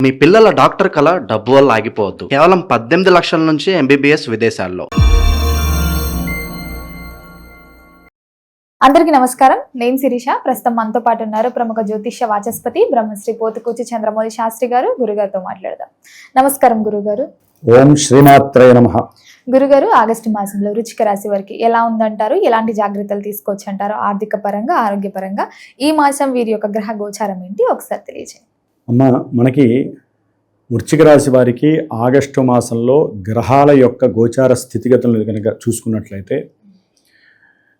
మీ పిల్లల డాక్టర్ కళ డబ్బు వల్ల ఆగిపోవద్దు. కేవలం 18 లక్షల నుంచి MBBS విదేశాల్లో. అందరికీ నమస్కారం. నేను శిరీష. ప్రస్తుతం మనతో పాటు ఉన్నారు ప్రముఖ జ్యోతిష్య వాచస్పతి బ్రహ్మశ్రీ పోతుకూచి చంద్రమౌళి శాస్త్రి గారు. గురుగారితో మాట్లాడదాం. నమస్కారం గురుగారు. ఓం శ్రీమాత్రే నమః. గురుగారు, ఆగస్టు మాసంలో వృశ్చిక రాశి వారికి ఎలా ఉందంటారు? ఎలాంటి జాగ్రత్తలు తీసుకోవచ్చు అంటారు? ఆర్థిక పరంగా, ఆరోగ్యపరంగా ఈ మాసం వీరి యొక్క గ్రహ గోచారం ఏంటి ఒకసారి తెలియజేయండి. అమ్మ, మనకి వృశ్చిక రాశి వారికి ఆగస్టు మాసంలో గ్రహాల యొక్క గోచార స్థితిగతులను కనుక చూసుకున్నట్లయితే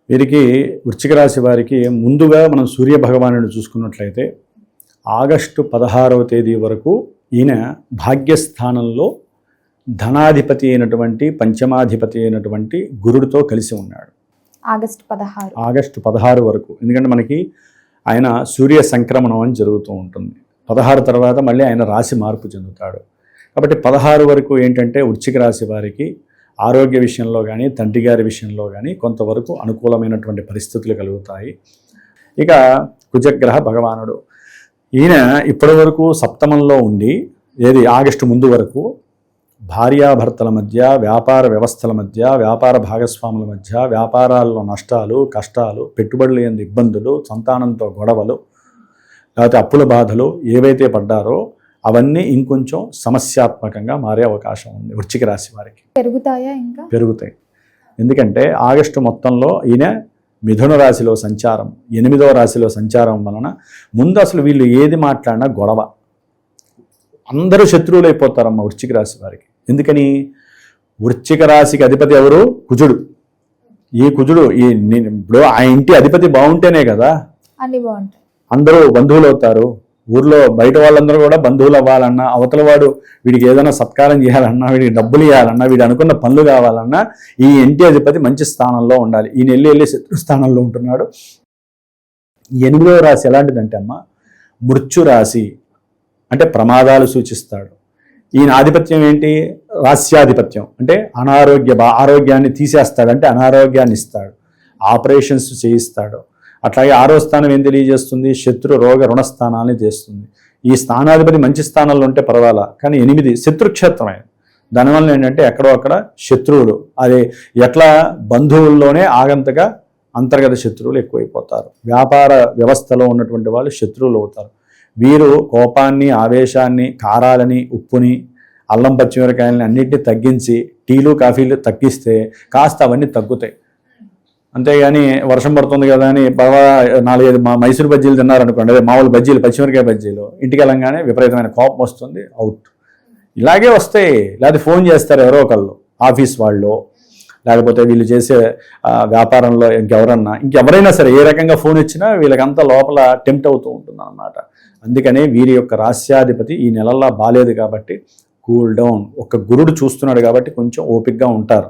వీరికి వృశ్చిక రాశి వారికి ముందుగా మనం సూర్య భగవానుడిని చూసుకున్నట్లయితే ఆగస్టు 16వ తేదీ వరకు ఈయన భాగ్యస్థానంలో ధనాధిపతి అయినటువంటి పంచమాధిపతి అయినటువంటి గురుడితో కలిసి ఉన్నాడు. ఆగస్టు 16 వరకు. ఎందుకంటే మనకి ఆయన సూర్య సంక్రమణం అని జరుగుతూ ఉంటుంది. 16 తర్వాత మళ్ళీ ఆయన రాశి మార్పు చెందుతాడు. కాబట్టి 16 వరకు ఏంటంటే వృశ్చిక రాశి వారికి ఆరోగ్య విషయంలో కానీ తండ్రి గారి విషయంలో కానీ కొంతవరకు అనుకూలమైనటువంటి పరిస్థితులు కలుగుతాయి. ఇక కుజగ్రహ భగవానుడు ఈయన ఇప్పటి వరకు సప్తమంలో ఉండి ఆగస్టు ముందు వరకు భార్యాభర్తల మధ్య, వ్యాపార వ్యవస్థల మధ్య, వ్యాపార భాగస్వాముల మధ్య, వ్యాపారాల్లో నష్టాలు, కష్టాలు, పెట్టుబడులు ఎందు ఇబ్బందులు, సంతానంతో గొడవలు, లేకపోతే అప్పుల బాధలు ఏవైతే పడ్డారో అవన్నీ ఇంకొంచెం సమస్యాత్మకంగా మారే అవకాశం ఉంది వృశ్చిక రాశి వారికి. పెరుగుతాయి. ఎందుకంటే ఆగస్టు మొత్తంలో ఈయన మిథున రాశిలో సంచారం, 8వ రాశిలో సంచారం వలన ముందు అసలు వీళ్ళు ఏది మాట్లాడినా గొడవ, అందరూ శత్రువులు అయిపోతారమ్మ వృశ్చిక రాశి వారికి. ఎందుకని? వృశ్చిక రాశికి అధిపతి ఎవరు? కుజుడు. ఈ కుజుడు ఇప్పుడు ఆ ఇంటి అధిపతి బాగుంటేనే కదా అన్ని బాగుంటాయి, అందరూ బంధువులు అవుతారు. ఊర్లో బయట వాళ్ళందరూ కూడా బంధువులు అవ్వాలన్నా, అవతల వాడు వీడికి ఏదైనా సత్కారం చేయాలన్నా, వీడికి డబ్బులు ఇవ్వాలన్నా, వీడు అనుకున్న పనులు కావాలన్నా ఈ ఇంటి అధిపతి మంచి స్థానంలో ఉండాలి. ఈయన వెళ్ళి శత్రు స్థానంలో ఉంటున్నాడు. 8వ రాశి ఎలాంటిదంటే అమ్మ మృత్యు రాశి, అంటే ప్రమాదాలు సూచిస్తాడు. ఈయన ఆధిపత్యం ఏంటి? రాస్యాధిపత్యం. అంటే ఆరోగ్యాన్ని తీసేస్తాడు, అంటే అనారోగ్యాన్ని ఇస్తాడు, ఆపరేషన్స్ చేయిస్తాడు. అట్లాగే 6వ స్థానం ఏం తెలియజేస్తుంది? శత్రు రోగ రుణస్థానాన్ని చేస్తుంది. ఈ స్థానాధిపతి మంచి స్థానంలో ఉంటే పర్వాలా, కానీ 8 శత్రుక్షేత్రమే. దానివల్ల ఏంటంటే ఎక్కడో అక్కడ శత్రువులు, అదే ఎట్లా బంధువుల్లోనే ఆగంతగా అంతర్గత శత్రువులు ఎక్కువైపోతారు. వ్యాపార వ్యవస్థలో ఉన్నటువంటి వాళ్ళు శత్రువులు అవుతారు. వీరు కోపాన్ని, ఆవేశాన్ని, కారాలని, ఉప్పుని, అల్లం పచ్చిమిరకాయలని అన్నింటినీ తగ్గించి టీలు కాఫీలు తగ్గిస్తే కాస్త అవన్నీ తగ్గుతాయి. అంతేగాని వర్షం పడుతుంది కదా అని బాగా 4-5 మైసూరు బజ్జీలు తిన్నారనుకోండి, అదే మామూలు బజ్జీలు, పచ్చిమిరకాయ బజ్జీలు, ఇంటికి వెళ్ళంగానే విపరీతమైన కోపం వస్తుంది, అవుట్. ఇలాగే వస్తాయి. లేకపోతే ఫోన్ చేస్తారు ఎవరో ఒకళ్ళు, ఆఫీస్ వాళ్ళు, లేకపోతే వీళ్ళు చేసే వ్యాపారంలో ఇంకెవరైనా సరే ఏ రకంగా ఫోన్ వచ్చినా వీళ్ళకంతా లోపల టెంప్ట్ అవుతూ ఉంటుంది అన్నమాట. అందుకనే వీరి యొక్క రాస్యాధిపతి ఈ నెలల్లో బాలేదు కాబట్టి కూల్ డౌన్. ఒక గురుడు చూస్తున్నాడు కాబట్టి కొంచెం ఓపికగా ఉంటారు.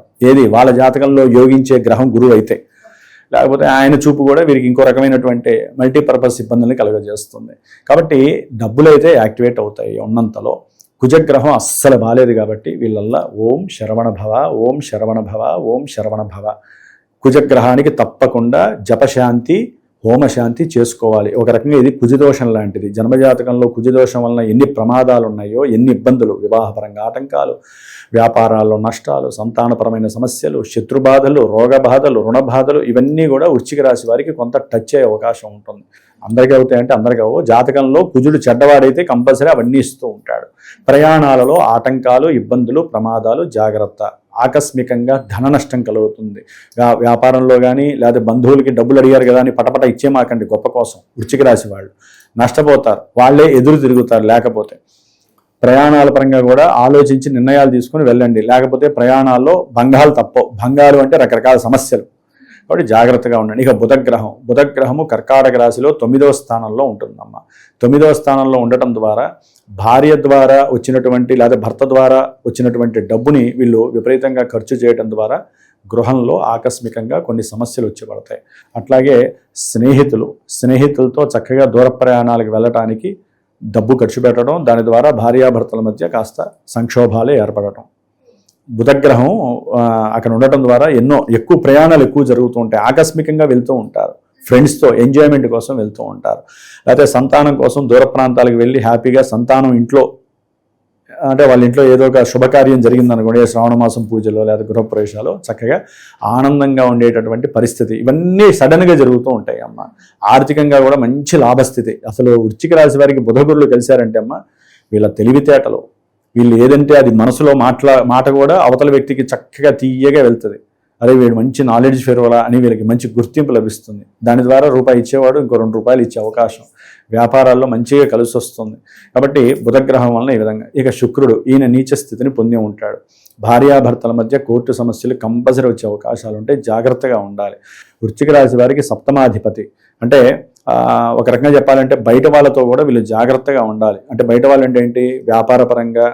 వాళ్ళ జాతకంలో యోగించే గ్రహం గురువు అయితే, లేకపోతే ఆయన చూపు కూడా వీరికి ఇంకో రకమైనటువంటి మల్టీపర్పస్ ఇబ్బందుల్ని కలుగజేస్తుంది. కాబట్టి డబ్బులు అయితే యాక్టివేట్ అవుతాయి ఉన్నంతలో. కుజగ్రహం అస్సలు బాలేదు కాబట్టి వీళ్ళల్లా ఓం శరవణ భవ, ఓం శరవణ భవ, ఓం శరవణ భవ. కుజగ్రహానికి తప్పకుండా జపశాంతి, హోమశాంతి చేసుకోవాలి. ఒక రకంగా ఇది కుజదోషం లాంటిది. జన్మజాతకంలో కుజదోషం వలన ఎన్ని ప్రమాదాలు ఉన్నాయో, ఎన్ని ఇబ్బందులు, వివాహపరంగా ఆటంకాలు, వ్యాపారాల్లో నష్టాలు, సంతానపరమైన సమస్యలు, శత్రుబాధలు, రోగబాధలు, రుణబాధలు, ఇవన్నీ కూడా వృశ్చిక రాశి వారికి కొంత టచ్ అయ్యే అవకాశం ఉంటుంది. అందరికీ అవుతాయంటే అందరికీ అవ్వవు. జాతకంలో కుజుడు చెడ్డవాడైతే కంపల్సరీ అవన్నీ ఇస్తూ ఉంటాడు. ప్రయాణాలలో ఆటంకాలు, ఇబ్బందులు, ప్రమాదాలు, జాగ్రత్త. ఆకస్మికంగా ధన నష్టం కలుగుతుంది. వ్యాపారంలో కానీ లేదా బంధువులకి డబ్బులు అడిగారు కదా అని పటపట ఇచ్చేమాకండి గొప్ప కోసం. వృశ్చిక రాశి వాళ్ళు నష్టపోతారు, వాళ్ళే ఎదురు తిరుగుతారు. లేకపోతే ప్రయాణాల పరంగా కూడా ఆలోచించి నిర్ణయాలు తీసుకుని వెళ్ళండి. లేకపోతే ప్రయాణాల్లో భంగాలు అంటే రకరకాల సమస్యలు. కాబట్టి జాగ్రత్తగా ఉండండి. ఇక బుధగ్రహము కర్కాటక రాశిలో 9వ స్థానంలో ఉంటుందమ్మ. 9వ స్థానంలో ఉండటం ద్వారా భార్య ద్వారా వచ్చినటువంటి లేదా భర్త ద్వారా వచ్చినటువంటి డబ్బుని వీళ్ళు విపరీతంగా ఖర్చు చేయడం ద్వారా గృహంలో ఆకస్మికంగా కొన్ని సమస్యలు వచ్చి పడతాయి. అట్లాగే స్నేహితులతో చక్కగా దూర ప్రయాణాలకు వెళ్ళటానికి డబ్బు ఖర్చు పెట్టడం, దాని ద్వారా భార్యాభర్తల మధ్య కాస్త సంక్షోభాలే ఏర్పడటం. బుధగ్రహం అక్కడ ఉండటం ద్వారా ఎక్కువ ప్రయాణాలు ఎక్కువ జరుగుతూ ఉంటాయి. ఆకస్మికంగా వెళ్తూ ఉంటారు. ఫ్రెండ్స్తో ఎంజాయ్మెంట్ కోసం వెళ్తూ ఉంటారు. లేకపోతే సంతానం కోసం దూర ప్రాంతాలకు వెళ్ళి హ్యాపీగా సంతానం ఇంట్లో అంటే వాళ్ళ ఇంట్లో ఏదో ఒక శుభకార్యం జరిగిందనుకోండి, శ్రావణ మాసం పూజలో లేదా గృహప్రవేశాలు, చక్కగా ఆనందంగా ఉండేటటువంటి పరిస్థితి, ఇవన్నీ సడన్గా జరుగుతూ ఉంటాయి అమ్మ. ఆర్థికంగా కూడా మంచి లాభస్థితి. అసలు వృశ్చిక రాశి వారికి బుధగురులు కలిశారంటే అమ్మ, వీళ్ళ తెలివితేటలు, వీళ్ళు ఏదంటే అది మనసులో మాట కూడా అవతల వ్యక్తికి చక్కగా తీయగా వెళ్తుంది. అరే వీడు మంచి నాలెడ్జ్ ఫెరవలా అని వీళ్ళకి మంచి గుర్తింపు లభిస్తుంది. దాని ద్వారా రూపాయి ఇచ్చేవాడు ఇంకో ₹2 ఇచ్చే అవకాశం, వ్యాపారాల్లో మంచిగా కలిసి వస్తుంది. కాబట్టి బుధగ్రహం వలన ఈ విధంగా. ఇక శుక్రుడు, ఈయన నీచ స్థితిని పొంది ఉంటాడు. భార్యాభర్తల మధ్య కోర్టు సమస్యలు కంపల్సరీ వచ్చే అవకాశాలు ఉంటాయి, జాగ్రత్తగా ఉండాలి. వృశ్చిక రాశి వారికి సప్తమాధిపతి, అంటే ఒక రకంగా చెప్పాలంటే బయట వాళ్ళతో కూడా వీళ్ళు జాగ్రత్తగా ఉండాలి. అంటే బయట వాళ్ళు అంటే ఏంటి, వ్యాపార పరంగా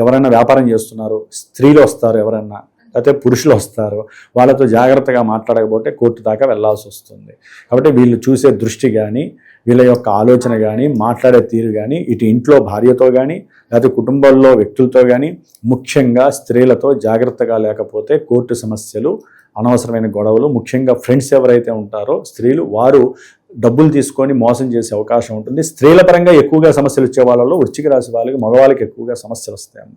ఎవరైనా వ్యాపారం చేస్తున్నారు, స్త్రీలు వస్తారు, ఎవరైనా లేకపోతే పురుషులు వస్తారు, వాళ్ళతో జాగ్రత్తగా మాట్లాడకపోతే కోర్టు దాకా వెళ్లాల్సి వస్తుంది. కాబట్టి వీళ్ళు చూసే దృష్టి కానీ, వీళ్ళ యొక్క ఆలోచన కానీ, మాట్లాడే తీరు కానీ, ఇటు ఇంట్లో భార్యతో కానీ లేకపోతే కుటుంబంలో వ్యక్తులతో కానీ, ముఖ్యంగా స్త్రీలతో జాగ్రత్తగా లేకపోతే కోర్టు సమస్యలు, అనవసరమైన గొడవలు, ముఖ్యంగా ఫ్రెండ్స్ ఎవరైతే ఉంటారో స్త్రీలు, వారు డబ్బులు తీసుకొని మోసం చేసే అవకాశం ఉంటుంది. స్త్రీల పరంగా ఎక్కువగా సమస్యలు వచ్చే వాళ్ళలో వృశ్చిక రాశి వాళ్ళకి, మగవాళ్ళకి ఎక్కువగా సమస్యలు వస్తాయన్న.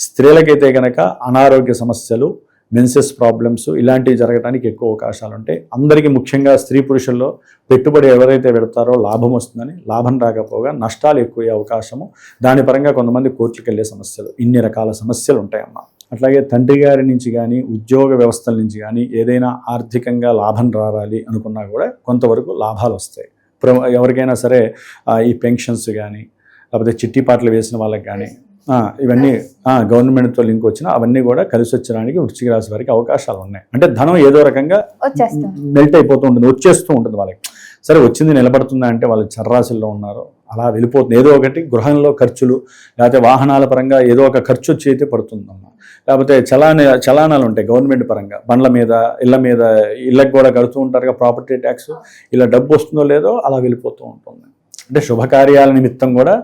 స్త్రీలకైతే కనుక అనారోగ్య సమస్యలు, మెన్సెస్ ప్రాబ్లమ్స్ ఇలాంటివి జరగడానికి ఎక్కువ అవకాశాలు ఉంటాయి. అందరికీ ముఖ్యంగా స్త్రీ పురుషుల్లో పెట్టుబడి ఎవరైతే పెడతారో లాభం వస్తుందని, లాభం రాకపోగా నష్టాలు ఎక్కువ అవకాశము, దాని పరంగా కొంతమంది కోర్టులకు వెళ్ళే సమస్యలు, ఇన్ని రకాల సమస్యలు ఉంటాయన్న. అట్లాగే తండ్రి గారి నుంచి కానీ, ఉద్యోగ వ్యవస్థల నుంచి కానీ ఏదైనా ఆర్థికంగా లాభం రావాలి అనుకున్నా కూడా కొంతవరకు లాభాలు వస్తాయి. ఎవరికైనా సరే ఈ పెన్షన్స్ కానీ లేకపోతే చిట్టిపాట్లు వేసిన వాళ్ళకి కానీ ఇవన్నీ గవర్నమెంట్తో లింక్ వచ్చినా అవన్నీ కూడా కలిసి వచ్చడానికి వృశ్చిక రాశి వారికి అవకాశాలు ఉన్నాయి. అంటే ధనం ఏదో రకంగా మెల్ట్ అయిపోతూ ఉంటుంది, వచ్చేస్తూ ఉంటుంది వాళ్ళకి. సరే వచ్చింది నిలబడుతుందా అంటే వాళ్ళు చర్రాశుల్లో ఉన్నారు, అలా వెళ్ళిపోతుంది. ఏదో ఒకటి గృహంలో ఖర్చులు లేకపోతే వాహనాల పరంగా ఏదో ఒక ఖర్చు వచ్చి అయితే పడుతుందమ్మా. లేకపోతే చలానాలు ఉంటాయి గవర్నమెంట్ పరంగా, బండ్ల మీద, ఇళ్ళ మీద, ఇళ్ళకి కూడా కడుతూ ఉంటారుగా ప్రాపర్టీ ట్యాక్స్, ఇలా డబ్బు వస్తుందో లేదో అలా వెళ్ళిపోతూ ఉంటుంది. అంటే శుభకార్యాల నిమిత్తం కూడా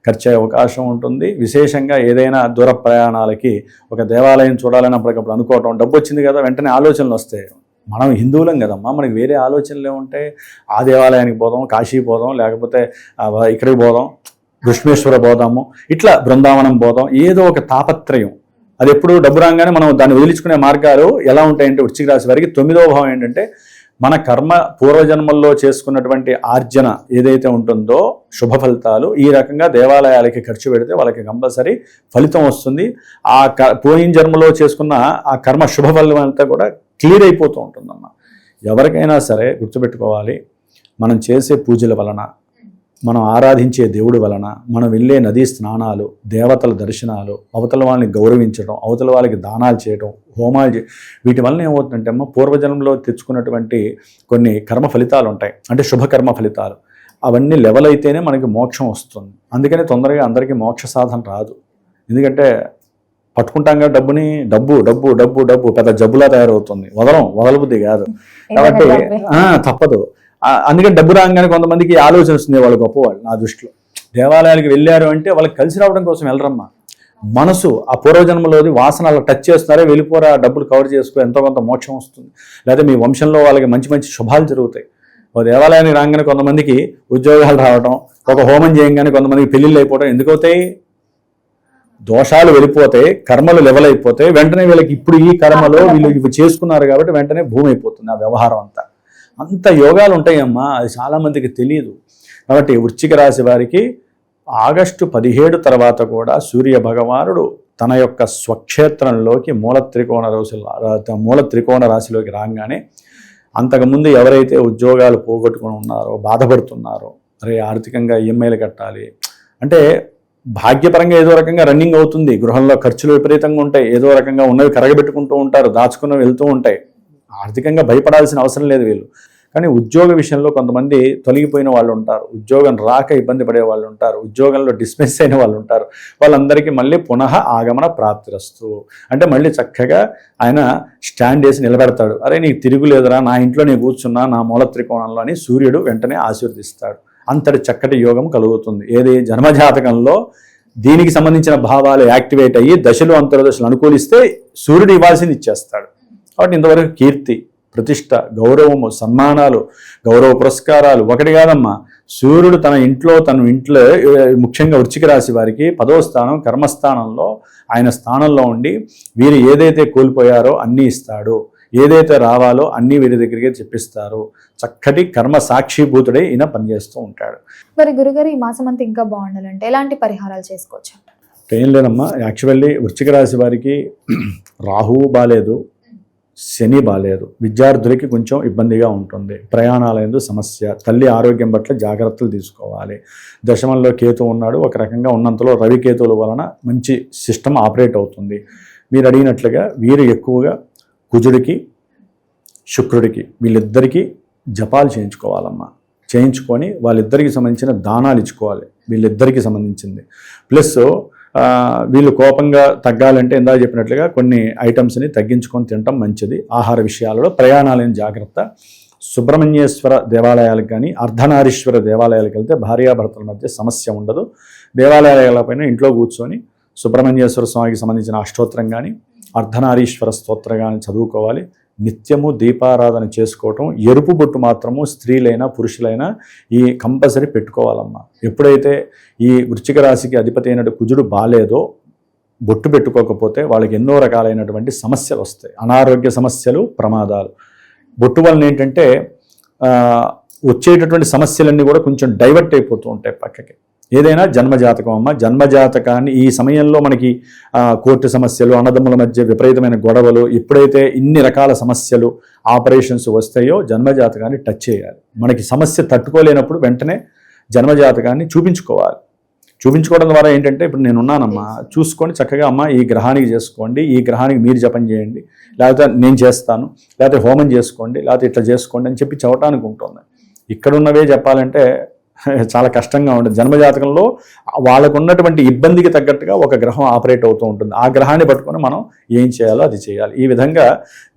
ఖర్చు అయ్యే అవకాశం ఉంటుంది. విశేషంగా ఏదైనా దూర ప్రయాణాలకి ఒక దేవాలయం చూడాలని అప్పటికప్పుడు అనుకోవటం, డబ్బు వచ్చింది కదా వెంటనే ఆలోచనలు వస్తాయి. మనం హిందువులం కదమ్మా, మనకి వేరే ఆలోచనలు ఏముంటాయి, ఆ దేవాలయానికి పోదాం, కాశీ పోదాం, లేకపోతే ఇక్కడికి పోదాం, కృష్ణేశ్వర పోదాము, ఇట్లా బృందావనం పోదాం, ఏదో ఒక తాపత్రయం. అది ఎప్పుడు డబ్బు రాగానే మనం దాన్ని వదిలించుకునే మార్గాలు ఎలా ఉంటాయంటే వృశ్చిక రాశి వారికి 9వ భావం ఏంటంటే మన కర్మ, పూర్వజన్మల్లో చేసుకున్నటువంటి ఆర్జన ఏదైతే ఉంటుందో శుభ ఫలితాలు, ఈ రకంగా దేవాలయాలకి ఖర్చు పెడితే వాళ్ళకి కంపల్సరీ ఫలితం వస్తుంది. ఆ పోయిన జన్మలో చేసుకున్న ఆ కర్మ శుభ ఫలం అంతా కూడా క్లియర్ అయిపోతూ ఉంటుందమ్మా. ఎవరికైనా సరే గుర్తుపెట్టుకోవాలి, మనం చేసే పూజల వలన, మనం ఆరాధించే దేవుడి వలన, మనం వెళ్ళే నదీ స్నానాలు, దేవతల దర్శనాలు, అవతల వాళ్ళని గౌరవించడం, అవతల వాళ్ళకి దానాలు చేయడం, హోమాలు వీటి వలన ఏమవుతుందంటే అమ్మ, పూర్వజన్మలో తెచ్చుకున్నటువంటి కొన్ని కర్మ ఫలితాలు ఉంటాయి, అంటే శుభకర్మ ఫలితాలు, అవన్నీ లెవెల్ అయితేనే మనకి మోక్షం వస్తుంది. అందుకని తొందరగా అందరికీ మోక్ష సాధన రాదు. ఎందుకంటే పట్టుకుంటాం కదా డబ్బుని, డబ్బు డబ్బు డబ్బు డబ్బు పెద్ద జబ్బులా తయారవుతుంది, వదలబుద్ధి కాదు. కాబట్టి తప్పదు. అందుకని డబ్బు రాగానే కొంతమందికి ఆలోచన వస్తుంది, వాళ్ళు గొప్పవాళ్ళు నా దృష్టిలో. దేవాలయాలకు వెళ్ళారు అంటే వాళ్ళకి కలిసి రావడం కోసం వెళ్ళరమ్మా, మనసు ఆ పూర్వజన్మలోది వాసన అలా టచ్ చేస్తున్నారే, వెళ్ళిపోరా, డబ్బులు కవర్ చేసుకో, ఎంతో కొంత మోక్షం వస్తుంది. లేదా మీ వంశంలో వాళ్ళకి మంచి మంచి శుభాలు జరుగుతాయి. ఒక దేవాలయానికి రాగానే కొంతమందికి ఉద్యోగాలు రావడం, ఒక హోమం చేయగానే కొంతమందికి పెళ్ళిళ్ళు అయిపోవడం. ఎందుకవుతాయి? దోషాలు వెళ్ళిపోతే, కర్మలు లెవెల్ అయిపోతే, వెంటనే వీళ్ళకి ఇప్పుడు ఈ కర్మలో వీళ్ళు ఇవి చేసుకున్నారు కాబట్టి వెంటనే భూమి అయిపోతుంది ఆ వ్యవహారం అంతా. అంత యోగాలు ఉంటాయమ్మా, అది చాలామందికి తెలియదు. కాబట్టి వృశ్చిక రాశి వారికి ఆగస్టు 17 తర్వాత కూడా సూర్య భగవానుడు తన యొక్క స్వక్షేత్రంలోకి మూల త్రికోణ రాశిలోకి రాగానే, అంతకుముందు ఎవరైతే ఉద్యోగాలు పోగొట్టుకుని ఉన్నారో, బాధపడుతున్నారో, అరే ఆర్థికంగా ఈఎంఐలు కట్టాలి అంటే, భాగ్యపరంగా ఏదో రకంగా రన్నింగ్ అవుతుంది, గృహంలో ఖర్చులు విపరీతంగా ఉంటాయి, ఏదో రకంగా ఉన్నవి కరగబెట్టుకుంటూ ఉంటారు, దాచుకున్నవి వెళ్తూ ఉంటాయి, ఆర్థికంగా భయపడాల్సిన అవసరం లేదు వీళ్ళు. కానీ ఉద్యోగ విషయంలో కొంతమంది తొలగిపోయిన వాళ్ళు ఉంటారు, ఉద్యోగం రాక ఇబ్బంది పడే వాళ్ళు ఉంటారు, ఉద్యోగంలో డిస్మిస్ అయిన వాళ్ళు ఉంటారు. వాళ్ళందరికీ మళ్ళీ పునః ఆగమన ప్రాప్తిరస్తు అంటే మళ్ళీ చక్కగా ఆయన స్టాండ్ వేసి నిలబెడతాడు. అరే నీకు తిరుగులేదురా, నా ఇంట్లో నేను కూర్చున్నా, నా మూల త్రికోణంలో అని సూర్యుడు వెంటనే ఆశీర్వదిస్తాడు. అంతటి చక్కటి యోగం కలుగుతుంది. ఏది జన్మజాతకంలో దీనికి సంబంధించిన భావాలు యాక్టివేట్ అయ్యి దశలు అంతర్దశలు అనుకూలిస్తే సూర్యుడు ఇవ్వాల్సింది ఇచ్చేస్తాడు. కాబట్టి ఇంతవరకు కీర్తి, ప్రతిష్ట, గౌరవము, సన్మానాలు, గౌరవ పురస్కారాలు. ఒకటి కాదమ్మా, సూర్యుడు తన ఇంట్లో ముఖ్యంగా వృశ్చిక రాశి వారికి 10వ స్థానం కర్మస్థానంలో ఆయన స్థానంలో ఉండి వీరు ఏదైతే కోల్పోయారో అన్నీ ఇస్తాడు, ఏదైతే రావాలో అన్నీ వీరి దగ్గరికి చెప్పిస్తారు. చక్కటి కర్మ సాక్షిభూతుడే ఈయన పనిచేస్తూ ఉంటాడు. మరి గురుగారు ఈ మాసం అంతా ఇంకా బాగుండాలంటే ఎలాంటి పరిహారాలు చేసుకోవచ్చు అంటారు? ఏం లేదమ్మా, యాక్చువల్లీ వృశ్చిక రాశి వారికి రాహువు బాలేదు, శని బాలేదు, విద్యార్థులకి కొంచెం ఇబ్బందిగా ఉంటుంది, ప్రయాణాలందు సమస్య, తల్లి ఆరోగ్యం పట్ల జాగ్రత్తలు తీసుకోవాలి. దశమంలో కేతు ఉన్నాడు, ఒక రకంగా ఉన్నంతలో రవి కేతువుల వలన మంచి సిస్టమ్ ఆపరేట్ అవుతుంది. మీరు అడిగినట్లుగా వీరు ఎక్కువగా కుజుడికి, శుక్రుడికి, వీళ్ళిద్దరికీ జపాలు చేయించుకోవాలమ్మా. చేయించుకొని వాళ్ళిద్దరికి సంబంధించిన దానాలు ఇచ్చుకోవాలి, వీళ్ళిద్దరికి సంబంధించింది. ప్లస్ వీళ్ళు కోపంగా తగ్గాలంటే ఇందాక చెప్పినట్లుగా కొన్ని ఐటమ్స్ని తగ్గించుకొని తినటం మంచిది. ఆహార విషయాలలో ప్రయాణాలైన జాగ్రత్త. సుబ్రహ్మణ్యేశ్వర దేవాలయాలకు కానీ అర్ధనారీశ్వర దేవాలయాలకు వెళ్తే భార్యాభర్తల మధ్య సమస్య ఉండదు. దేవాలయాలపైన ఇంట్లో కూర్చొని సుబ్రహ్మణ్యేశ్వర స్వామికి సంబంధించిన అష్టోత్తరం కానీ అర్ధనారీశ్వర స్తోత్రం కానీ చదువుకోవాలి. నిత్యము దీపారాధన చేసుకోవటం, ఎరుపు బొట్టు మాత్రము స్త్రీలైనా పురుషులైనా ఈ కంపల్సరీ పెట్టుకోవాలమ్మా. ఎప్పుడైతే ఈ వృశ్చిక రాశికి అధిపతి అయినట్టు కుజుడు బాలేదో, బొట్టు పెట్టుకోకపోతే వాళ్ళకి ఎన్నో రకాలైనటువంటి సమస్యలు వస్తాయి, అనారోగ్య సమస్యలు, ప్రమాదాలు. బొట్టు వలన ఏంటంటే వచ్చేటటువంటి సమస్యలన్నీ కూడా కొంచెం డైవర్ట్ అయిపోతూ ఉంటాయి పక్కకి. ఏదైనా జన్మజాతకం అమ్మ, జన్మజాతకాన్ని ఈ సమయంలో మనకి కోర్టు సమస్యలు, అన్నదమ్ముల మధ్య విపరీతమైన గొడవలు, ఎప్పుడైతే ఇన్ని రకాల సమస్యలు, ఆపరేషన్స్ వస్తాయో జన్మజాతకాన్ని టచ్ చేయాలి. మనకి సమస్య తట్టుకోలేనప్పుడు వెంటనే జన్మజాతకాన్ని చూపించుకోవాలి. చూపించుకోవడం ద్వారా ఏంటంటే ఇప్పుడు నేను ఉన్నానమ్మా, చూసుకొని చక్కగా అమ్మ ఈ గ్రహానికి చేసుకోండి, ఈ గ్రహానికి మీరు జపం చేయండి, లేకపోతే నేను చేస్తాను, లేకపోతే హోమం చేసుకోండి, లేకపోతే ఇట్లా చేసుకోండి అని చెప్పి చెప్పడానికి ఉంటుంది. ఇక్కడున్నవే చెప్పాలంటే చాలా కష్టంగా ఉంటుంది. జన్మజాతకంలో వాళ్ళకు ఉన్నటువంటి ఇబ్బందికి తగ్గట్టుగా ఒక గ్రహం ఆపరేట్ అవుతూ ఉంటుంది. ఆ గ్రహాన్ని పట్టుకొని మనం ఏం చేయాలో అది చేయాలి. ఈ విధంగా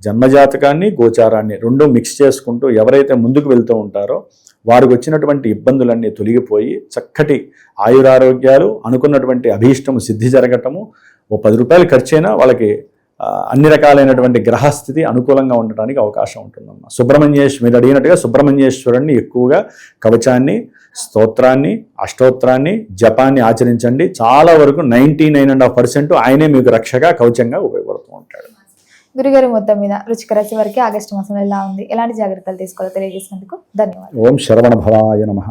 జన్మజాతకాన్ని, గోచారాన్ని రెండు మిక్స్ చేసుకుంటూ ఎవరైతే ముందుకు వెళ్తూ ఉంటారో వారికి వచ్చినటువంటి ఇబ్బందులన్నీ తొలగిపోయి చక్కటి ఆయురారోగ్యాలు, అనుకున్నటువంటి అభీష్టము సిద్ధి జరగటము, ఓ 10 రూపాయలు ఖర్చైనా వాళ్ళకి అన్ని రకాలైనటువంటి గ్రహస్థితి అనుకూలంగా ఉండటానికి అవకాశం ఉంటుందమ్మా. మీరు అడిగినట్టుగా సుబ్రహ్మణ్యేశ్వరుణ్ణి ఎక్కువగా కవచాన్ని, స్తోత్రాన్ని, అష్టోత్తరాన్ని, జపాన్ని ఆచరించండి. చాలా వరకు 99.5% ఆయనే మీకు రక్షగా, కవచంగా ఉపయోగపడుతూ ఉంటాడు. గురుగారు మొత్తం మీద వృశ్చిక రాశి వారికి ఆగస్టు మాసంలో ఎలా ఉంది, ఎలాంటి జాగ్రత్తలు తీసుకోవాలో తెలియజేసినందుకు ధన్యవాదాలు. ఓం శరవణ భవాయ నమః.